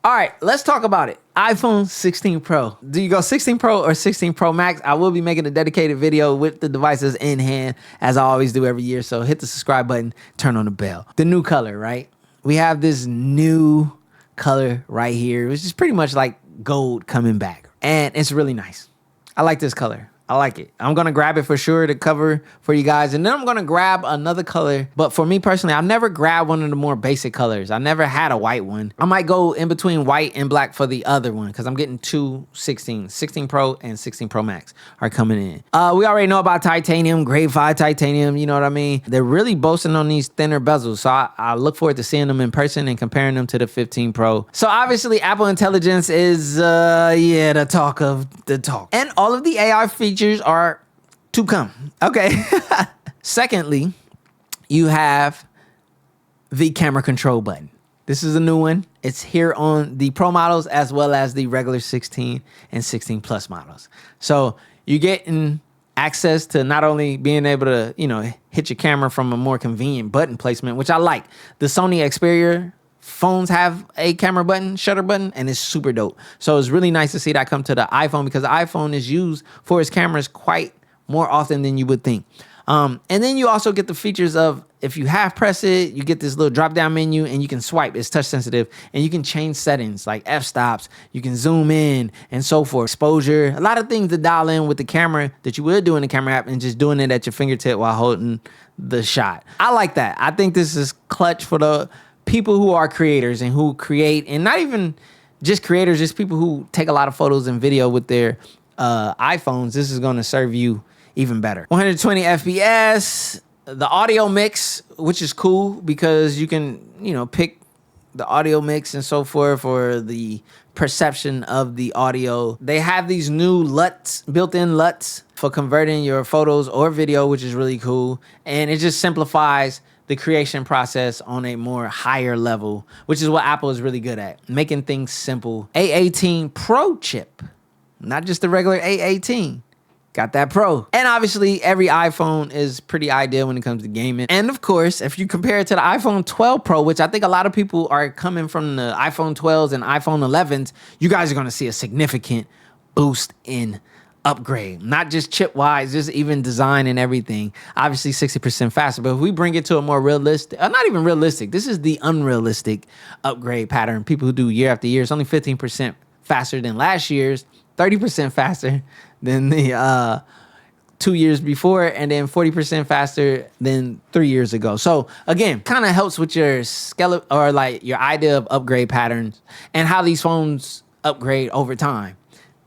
All right, let's talk about it. iPhone 16 Pro. Do you go 16 Pro or 16 Pro Max? I will be making a dedicated video with the devices in hand, as I always do every year. So hit the subscribe button, turn on the bell. The new color, right? We have this new color right here, which is pretty much like gold coming back. And it's really nice. I like this color. I like it. I'm going to grab it for sure to cover for you guys. And then I'm going to grab another color. But for me personally, I've never grabbed one of the more basic colors. I never had a white one. I might go in between white and black for the other one because I'm getting two 16 Pro and 16 Pro Max are coming in. We already know about titanium, grade 5 titanium. You know what I mean? They're really boasting on these thinner bezels. So I look forward to seeing them in person and comparing them to the 15 Pro. So obviously Apple Intelligence is, the talk of the talk. And all of the AI features are to come. Okay. Secondly, you have the camera control button. This is a new one. It's here on the Pro models as well as the regular 16 and 16 Plus models. So you're getting access to not only being able to, hit your camera from a more convenient button placement, which I like. The Sony Xperia phones have a camera button, shutter button, and it's super dope. So it's really nice to see that come to the iPhone because the iPhone is used for its cameras quite more often than you would think. And then you also get the features of, if you half press it, you get this little drop down menu and you can swipe. It's touch sensitive and you can change settings like f-stops. You can zoom in and so forth. Exposure, a lot of things to dial in with the camera that you would do in the camera app and just doing it at your fingertip while holding the shot. I like that. I think this is clutch for the people who are creators and who create, and not even just creators, just people who take a lot of photos and video with their iPhones. This is going to serve you even better. 120 FPS, the audio mix, which is cool because you can, pick the audio mix and so forth for the perception of the audio. They have these new LUTs, built-in LUTs for converting your photos or video, which is really cool. And it just simplifies the creation process on a more higher level, which is what Apple is really good at, making things simple. A18 Pro chip, not just the regular A18. Got that Pro. And obviously, every iPhone is pretty ideal when it comes to gaming. And of course, if you compare it to the iPhone 12 Pro, which I think a lot of people are coming from the iPhone 12s and iPhone 11s, you guys are going to see a significant boost in upgrade, not just chip wise, just even design and everything. Obviously 60% faster, but if we bring it to a more realistic, not even realistic, this is the unrealistic upgrade pattern. People who do year after year, it's only 15% faster than last year's, 30% faster than the 2 years before, and then 40% faster than 3 years ago. So again, kind of helps with your skeleton or like your idea of upgrade patterns and how these phones upgrade over time.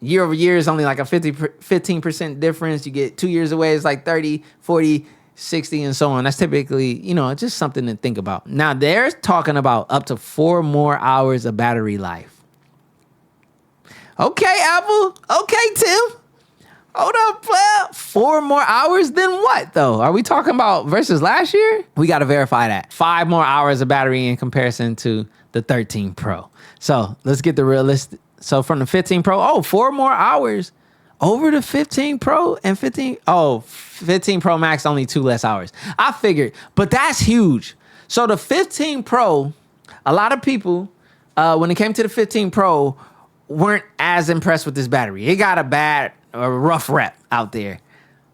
Year over year is only like a 15% difference. You get 2 years away, it's like 30, 40, 60, and so on. That's typically, just something to think about. Now, they're talking about up to 4 more hours of battery life. Okay, Apple. Okay, Tim. Hold up, player. 4 more hours? Then what, though? Are we talking about versus last year? We got to verify that. 5 more hours of battery in comparison to the 13 Pro. So let's get the realistic. So from the 15 Pro, 4 more hours over the 15 Pro and 15 Pro Max, only 2 less hours. I figured, but that's huge. So the 15 Pro, a lot of people, when it came to the 15 Pro, weren't as impressed with this battery. It got a rough rep out there.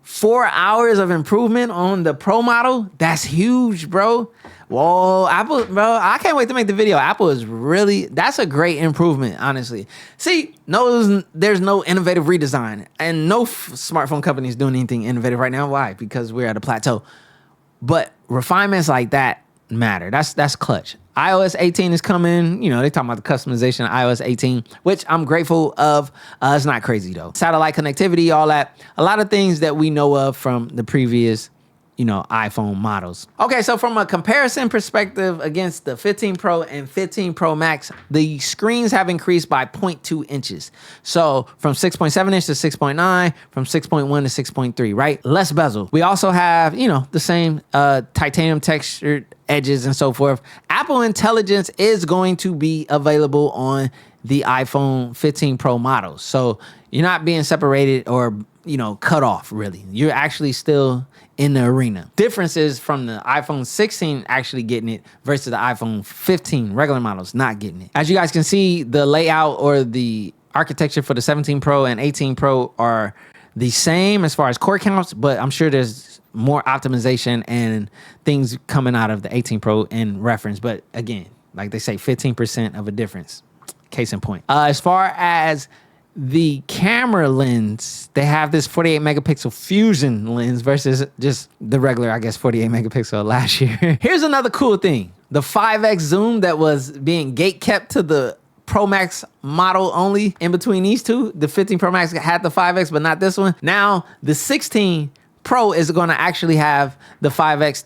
4 hours of improvement on the Pro model, that's huge, bro. Whoa, Apple, bro, I can't wait to make the video. Apple is that's a great improvement, honestly. See, there's no innovative redesign, and no smartphone company is doing anything innovative right now. Why? Because we're at a plateau. But refinements like that matter. That's clutch. iOS 18 is coming. They talking about the customization of iOS 18, which I'm grateful of. It's not crazy though. Satellite connectivity, all that. A lot of things that we know of from the previous iPhone models. Okay, so from a comparison perspective against the 15 Pro and 15 Pro Max, the screens have increased by 0.2 inches. So from 6.7 inch to 6.9, from 6.1 to 6.3, right? Less bezel. We also have, the same titanium textured edges and so forth. Apple Intelligence is going to be available on the iPhone 15 Pro models. So you're not being separated or cut off, really. You're actually still in the arena. Difference is from the iPhone 16 actually getting it versus the iPhone 15 regular models not getting it. As you guys can see, the layout or the architecture for the 17 Pro and 18 Pro are the same as far as core counts, but I'm sure there's more optimization and things coming out of the 18 Pro in reference. But again, like they say, 15% of a difference. Case in point. As far as the camera lens, they have this 48 megapixel fusion lens versus just the regular, I guess, 48 megapixel last year. Here's another cool thing. The 5x zoom that was being gate kept to the Pro Max model only in between these two. The 15 Pro Max had the 5x, but not this one. Now, the 16 Pro is going to actually have the 5x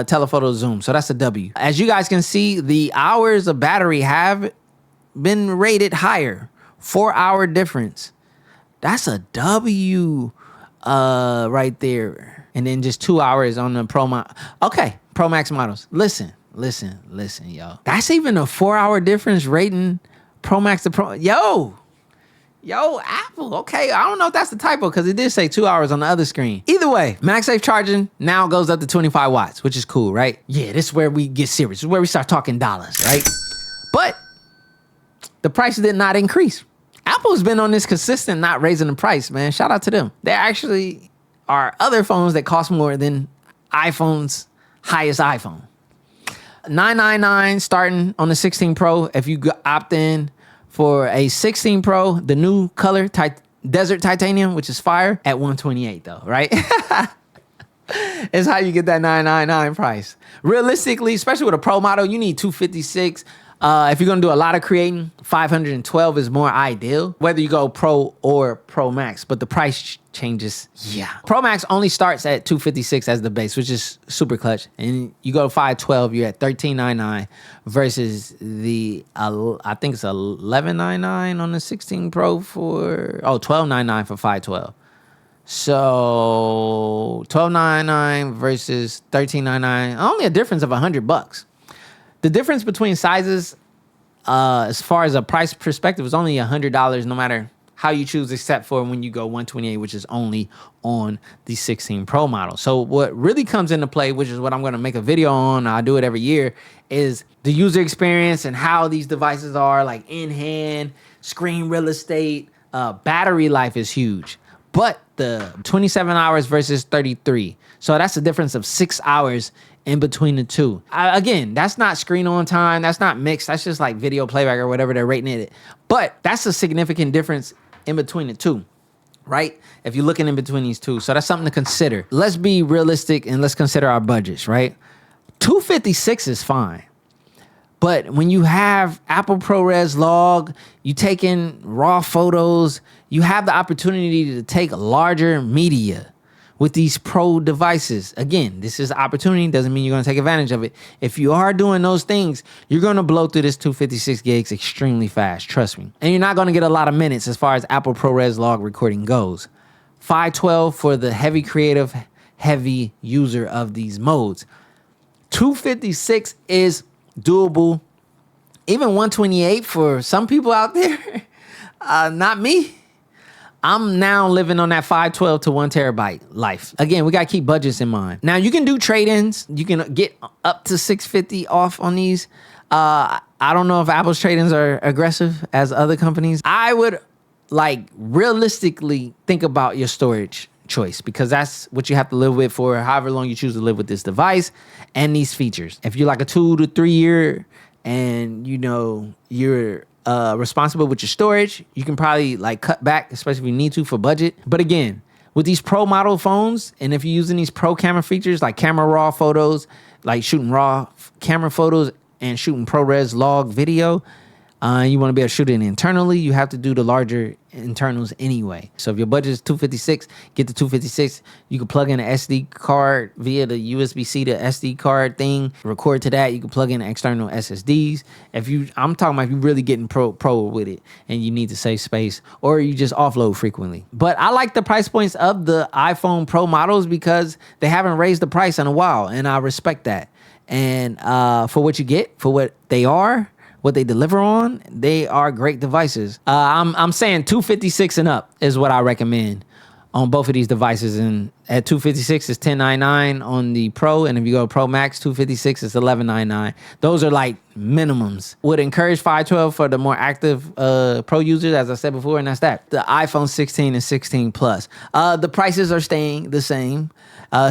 telephoto zoom. So that's a W. As you guys can see, the hours of battery have been rated higher. 4-hour difference. That's a W right there. And then just 2 hours on the Pro Max. Okay, Pro Max models. Listen, yo. That's even a 4-hour difference rating Pro Max to Pro. Yo, Apple. Okay, I don't know if that's the typo because it did say 2 hours on the other screen. Either way, MagSafe charging now goes up to 25 watts, which is cool, right? Yeah, this is where we get serious. This is where we start talking dollars, right? But the price did not increase. Apple's been on this consistent not raising the price, man. Shout out to them. There actually are other phones that cost more than iPhone's highest iPhone. $999 starting on the 16 Pro. If you opt in for a 16 Pro, the new color, Desert Titanium, which is fire, at $128 though, right? It's how you get that $999 price. Realistically, especially with a Pro model, you need 256. If you're going to do a lot of creating, 512 is more ideal, whether you go Pro or Pro Max, but the price changes. Yeah. Pro Max only starts at 256 as the base, which is super clutch. And you go to 512, you're at $1399 versus the, I think it's $1199 on the 16 Pro for, $1299 for 512. So $1299 versus $1399, only a difference of $100. The difference between sizes, as far as a price perspective, is only $100 no matter how you choose, except for when you go 128, which is only on the 16 Pro model. So what really comes into play, which is what I'm going to make a video on, I do it every year, is the user experience and how these devices are, like in hand, screen real estate, battery life is huge. But the 27 hours versus 33. So that's a difference of 6 hours in between the two. Again, that's not screen on time. That's not mixed. That's just like video playback or whatever they're rating it. But that's a significant difference in between the two, right? If you're looking in between these two. So that's something to consider. Let's be realistic and let's consider our budgets, right? 256 is fine. But when you have Apple ProRes log, you take in raw photos, you have the opportunity to take larger media with these Pro devices. Again, this is opportunity, doesn't mean you're going to take advantage of it. If you are doing those things, you're going to blow through this 256 gigs extremely fast, trust me. And you're not going to get a lot of minutes as far as Apple ProRes log recording goes. 512 for the heavy creative, heavy user of these modes. 256 is doable. Even 128 for some people out there, not me. I'm now living on that 512 to 1 terabyte life. Again, we got to keep budgets in mind. Now, you can do trade-ins. You can get up to $650 off on these. I don't know if Apple's trade-ins are aggressive as other companies. I would realistically think about your storage choice because that's what you have to live with for however long you choose to live with this device and these features. If you're like a 2 to 3 year and you're responsible with your storage, you can probably cut back, especially if you need to for budget. But again, with these Pro model phones, and if you're using these Pro camera features like camera raw photos, like shooting raw camera photos and shooting ProRes log video, you want to be able to shoot it internally, you have to do the larger internals anyway. So if your budget is 256, get the 256. You can plug in an SD card via the USB-C to SD card thing, record to that. You can plug in external SSDs. I'm talking about if you're really getting pro with it and you need to save space, or you just offload frequently. But I like the price points of the iPhone Pro models because they haven't raised the price in a while, and I respect that. And for what you get, for what they are, what they deliver on, they are great devices. I'm saying 256 and up is what I recommend on both of these devices. And at 256 is 1099 on the Pro, and if you go Pro Max, 256 is 1199. Those are like minimums. Would encourage 512 for the more active Pro users, as I said before, and that's that. The iPhone 16 and 16 Plus. The prices are staying the same,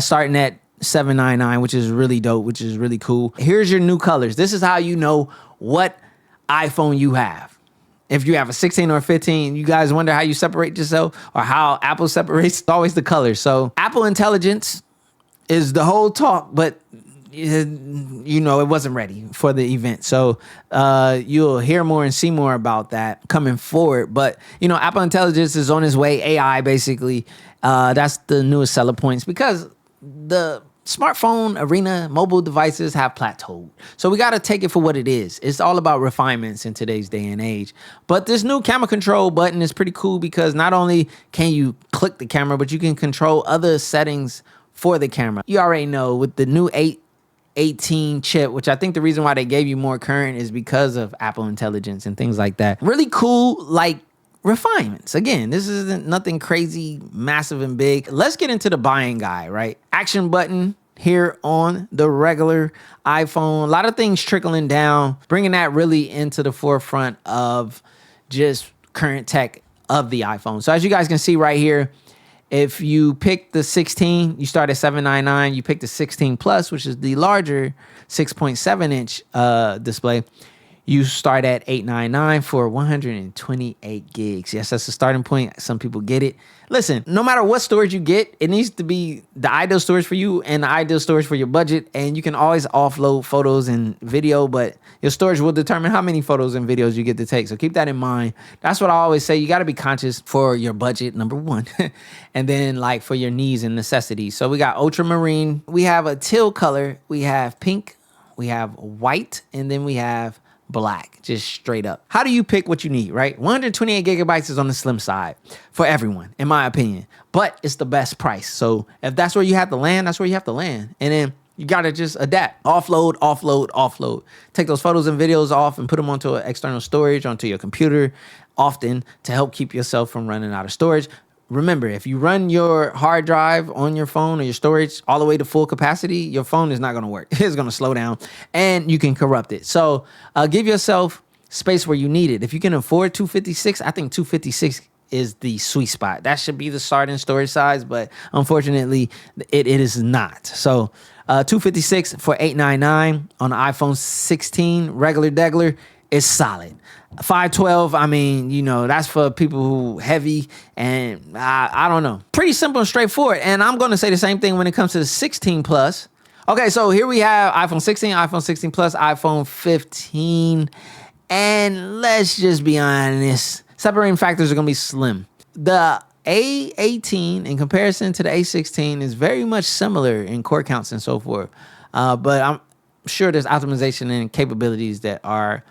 starting at $799, which is really dope, which is really cool. Here's your new colors. This is how you know what iPhone you have. If you have a 16 or a 15, you guys wonder how you separate yourself or how Apple separates. It's always the colors. So Apple Intelligence is the whole talk, but you know, it wasn't ready for the event. So you'll hear more and see more about that coming forward. But, you know, Apple Intelligence is on its way. AI, basically. That's the newest seller points because the smartphone arena, mobile devices have plateaued. So we got to take it for what it is. It's all about refinements in today's day and age. But this new camera control button is pretty cool because not only can you click the camera, but you can control other settings for the camera. You already know with the new 818 chip, which I think the reason why they gave you more current is because of Apple Intelligence and things like that. Really cool, like, refinements. Again, this isn't nothing crazy, massive and big. Let's get into the buying guide, right? Action button here on the regular iPhone. A lot of things trickling down, bringing that really into the forefront of just current tech of the iPhone. So as you guys can see right here, if you pick the 16, you start at $799. You pick the 16 Plus, which is the larger 6.7-inch display, you start at $899 for 128 gigs. Yes, that's the starting point. Some people get it. Listen, no matter what storage you get, it needs to be the ideal storage for you and the ideal storage for your budget. And you can always offload photos and video, but your storage will determine how many photos and videos you get to take. So keep that in mind. That's what I always say. You got to be conscious for your budget, number one, and then like for your needs and necessities. So we got ultramarine. We have a teal color. We have pink. We have white. And then we have black, just straight up. How do you pick what you need, right? 128 gigabytes is on the slim side for everyone, in my opinion, but it's the best price. So if that's where you have to land, that's where you have to land. And then you got to just adapt, offload, offload, offload. Take those photos and videos off and put them onto an external storage, onto your computer often to help keep yourself from running out of storage. Remember, if you run your hard drive on your phone or your storage all the way to full capacity, your phone is not going to work. It's going to slow down and you can corrupt it. So give yourself space where you need it. If you can afford 256, I think 256 is the sweet spot. That should be the starting storage size, but unfortunately, it is not. So 256 for $899 on the iPhone 16, regular degler, is solid. 512, I mean, you know, that's for people who heavy and I don't know. Pretty simple and straightforward. And I'm going to say the same thing when it comes to the 16 Plus. Okay, so here we have iPhone 16, iPhone 16 Plus, iPhone 15. And let's just be honest, separating factors are going to be slim. The A18 in comparison to the A16 is very much similar in core counts and so forth. But I'm sure there's optimization and capabilities that are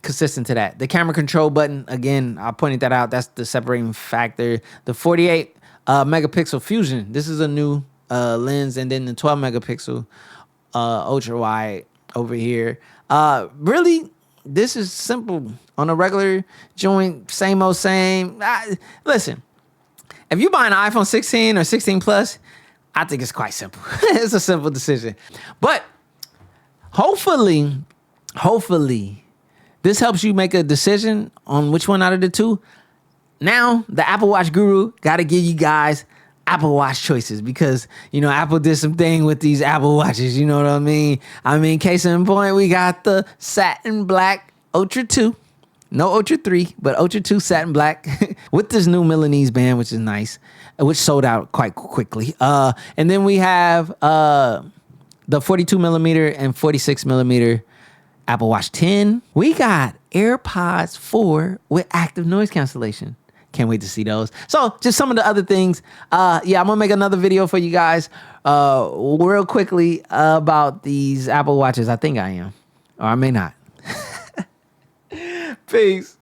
consistent to that. The camera control button, again, I pointed that out. That's the separating factor. The 48 megapixel fusion. This is a new lens, and then the 12 megapixel ultra wide over here. Really, this is simple on a regular joint. Same old same. Listen, if you buy an iPhone 16 or 16 Plus, I think it's quite simple. It's a simple decision, but hopefully. This helps you make a decision on which one out of the two. Now, the Apple Watch guru got to give you guys Apple Watch choices because, you know, Apple did some thing with these Apple Watches. You know what I mean? Case in point, we got the satin black Ultra 2. No Ultra 3, but Ultra 2 satin black with this new Milanese band, which is nice, which sold out quite quickly. And then we have the 42 millimeter and 46 millimeter Apple Watch 10. We got AirPods 4 with active noise cancellation. Can't wait to see those. So just some of the other things. I'm gonna make another video for you guys real quickly about these Apple Watches. I think I am, or I may not. Peace.